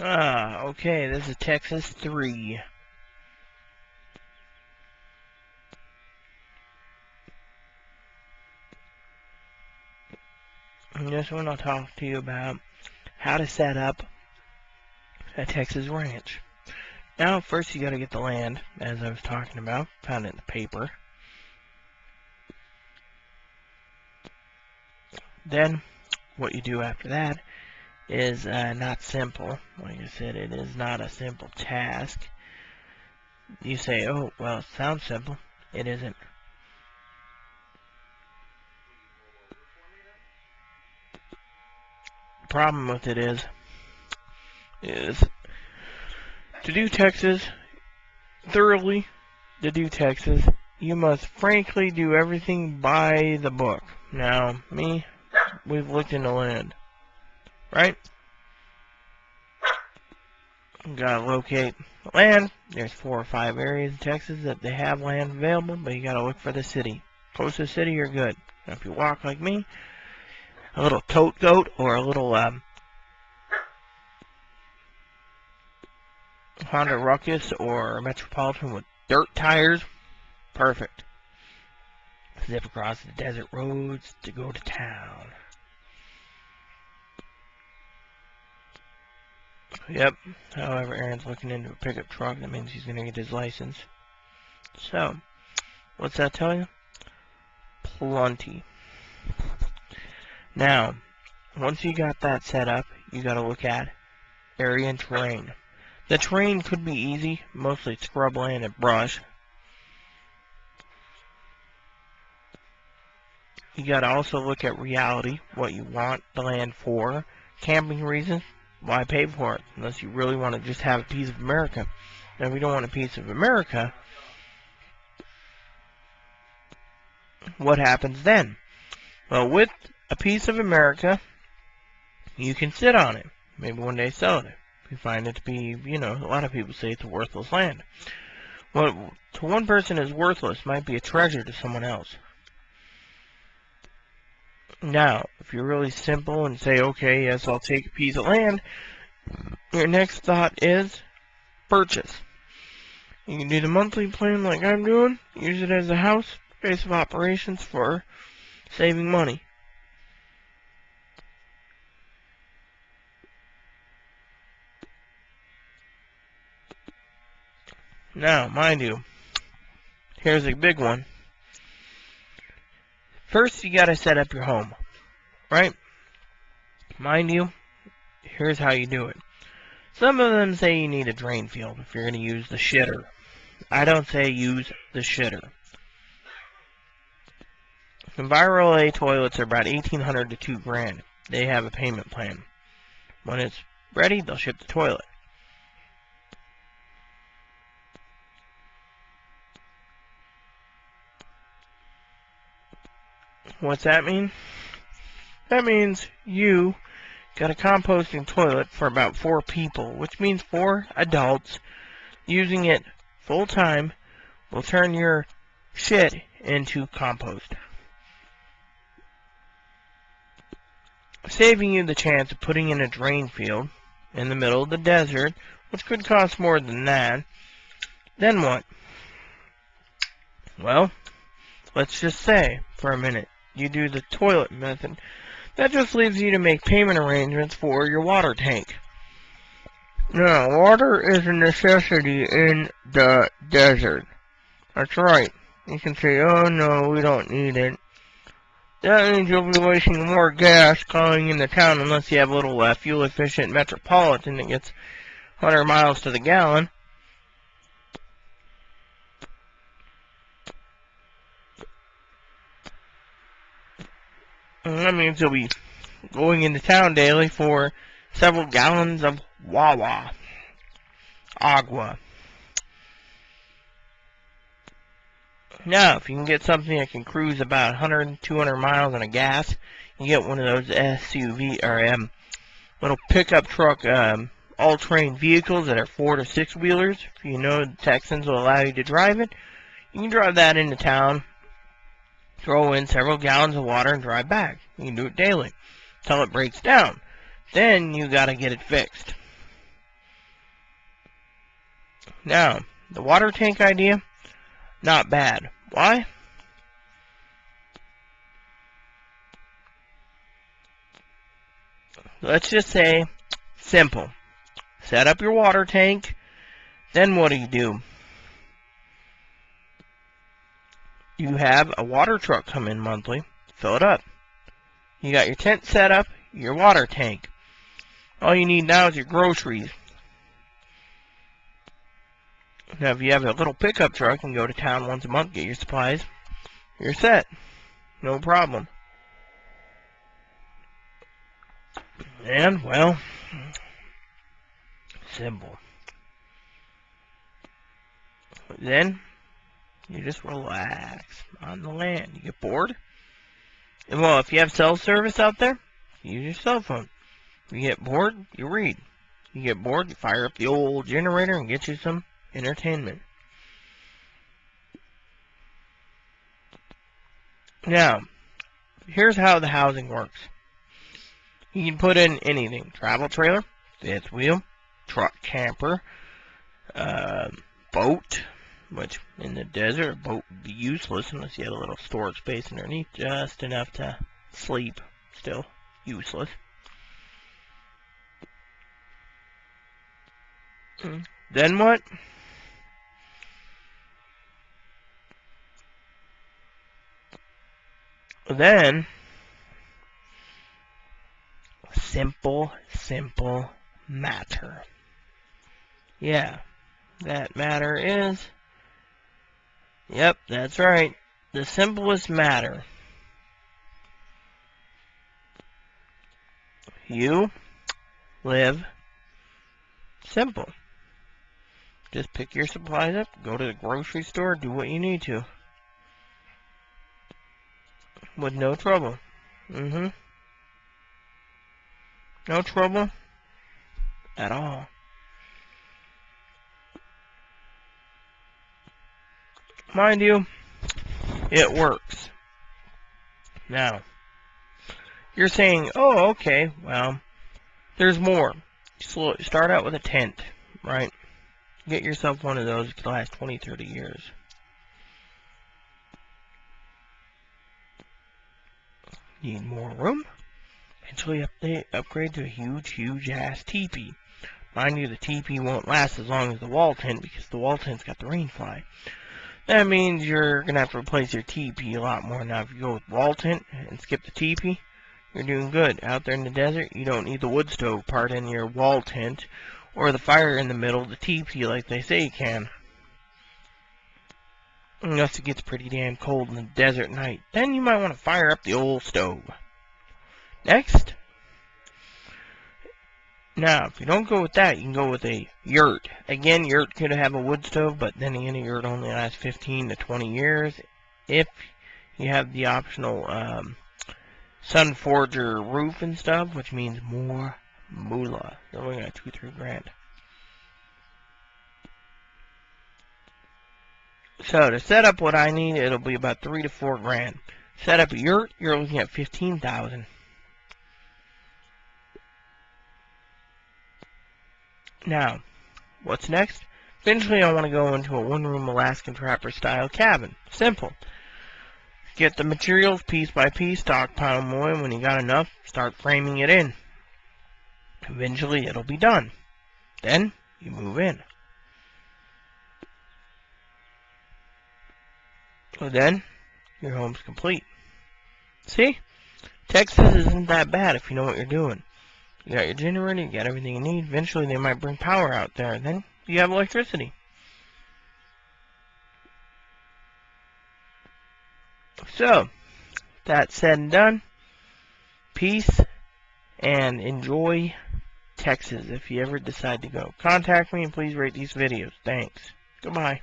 Okay, this is Texas 3. And this one I'll talk to you about how to set up a Texas ranch. Now, first you gotta get the land, as I was talking about. Found it in the paper. Then, what you do after that is not simple. Like I said, it is not a simple task. You say, oh, well, it sounds simple. It isn't. The problem with it is to do Texas thoroughly, you must frankly do everything by the book. Now, we've looked into land, right? Gotta locate land. There's 4 or 5 areas in Texas that they have land available, but you gotta look for the city. Close to the city, you're good. Now, if you walk like me, a little tote goat or a little Honda Ruckus or Metropolitan with dirt tires, perfect. Zip across the desert roads to go to town. Yep. However, Aaron's looking into a pickup truck. That means he's going to get his license. So, what's that tell you? Plenty. Now, once you got that set up, you got to look at area and terrain. The terrain could be easy, mostly scrubland and brush. You got to also look at reality, what you want the land for. Camping reasons, why pay for it, unless you really want to just have a piece of America. Now, if you don't want a piece of America, what happens then? Well, with a piece of America, you can sit on it. Maybe one day sell it. If you find it to be, a lot of people say it's a worthless land. What to one person is worthless might be a treasure to someone else. Now, if you're really simple and say, okay, yes, I'll take a piece of land, your next thought is purchase. You can do the monthly plan like I'm doing, use it as a house, base of operations for saving money. Now, mind you, here's a big one. First, you gotta set up your home, right? Mind you, here's how you do it. Some of them say you need a drain field if you're gonna use the shitter. I don't say use the shitter. Enviro-A toilets are about $1,800 to $2,000. They have a payment plan. When it's ready, they'll ship the toilet. What's that mean? That means you got a composting toilet for about 4 people, which means 4 adults using it full time will turn your shit into compost, saving you the chance of putting in a drain field in the middle of the desert, which could cost more than that. Then what? Well, let's just say for a minute you do the toilet method. That just leaves you to make payment arrangements for your water tank. Now, water is a necessity in the desert. That's right. You can say, oh no, we don't need it. That means you'll be wasting more gas calling into town unless you have a little fuel-efficient Metropolitan that gets 100 miles to the gallon. And that means you'll be going into town daily for several gallons of Wawa. Agua. Now, if you can get something that can cruise about 100, 200 miles on a gas, you get one of those SUV or little pickup truck all-terrain vehicles that are 4 to 6 wheelers. If you know the Texans will allow you to drive it, you can drive that into town, throw in several gallons of water, and drive back. You can do it daily until it breaks down. Then you gotta get it fixed. Now, the water tank idea, not bad. Why? Let's just say, simple. Set up your water tank, then what do? You have a water truck come in monthly, fill it up. You got your tent set up, your water tank. All you need now is your groceries. Now, if you have a little pickup truck and go to town once a month, get your supplies, you're set. No problem. And, well, simple. Then, you just relax on the land. You get bored? And, well, if you have cell service out there, use your cell phone. If you get bored, you read. You get bored, you fire up the old generator and get you some entertainment. Now, here's how the housing works. You can put in anything. Travel trailer, fifth wheel, truck camper, boat, which in the desert, a boat would be useless unless you had a little storage space underneath, just enough to sleep. Still useless. Then what? Then, simple matter. Yeah, that matter is, yep, that's right, the simplest matter. You live simple. Just pick your supplies up, go to the grocery store, do what you need to. With no trouble. No trouble at all. Mind you, it works. Now, you're saying, oh, okay, well, there's more. Start out with a tent, right? Get yourself one of those. It can last 20, 30 years. Need more room? Eventually upgrade to a huge ass teepee. Mind you, the teepee won't last as long as the wall tent because the wall tent's got the rain fly. That means you're going to have to replace your teepee a lot more. Now, if you go with wall tent and skip the teepee, you're doing good. Out there in the desert, you don't need the wood stove part in your wall tent or the fire in the middle of the teepee like they say you can. Unless it gets pretty damn cold in the desert at night. Then you might want to fire up the old stove. Next. Now, if you don't go with that, you can go with a yurt. Again, yurt could have a wood stove, but then again, a yurt only lasts 15 to 20 years. If you have the optional Sunforger roof and stuff, which means more moolah. They're looking at 2-3 grand. So to set up what I need, it'll be about 3 to 4 grand. Set up a yurt, you're looking at 15,000. Now, what's next? Eventually, I want to go into a one-room Alaskan Trapper style cabin. Simple. Get the materials piece by piece, stockpile them away. When you got enough, start framing it in. Eventually, it'll be done. Then, you move in. So then, your home's complete. See? Texas isn't that bad if you know what you're doing. You got your generator, you got everything you need. Eventually, they might bring power out there, and then you have electricity. So, that said and done, peace, and enjoy Texas if you ever decide to go. Contact me and please rate these videos. Thanks. Goodbye.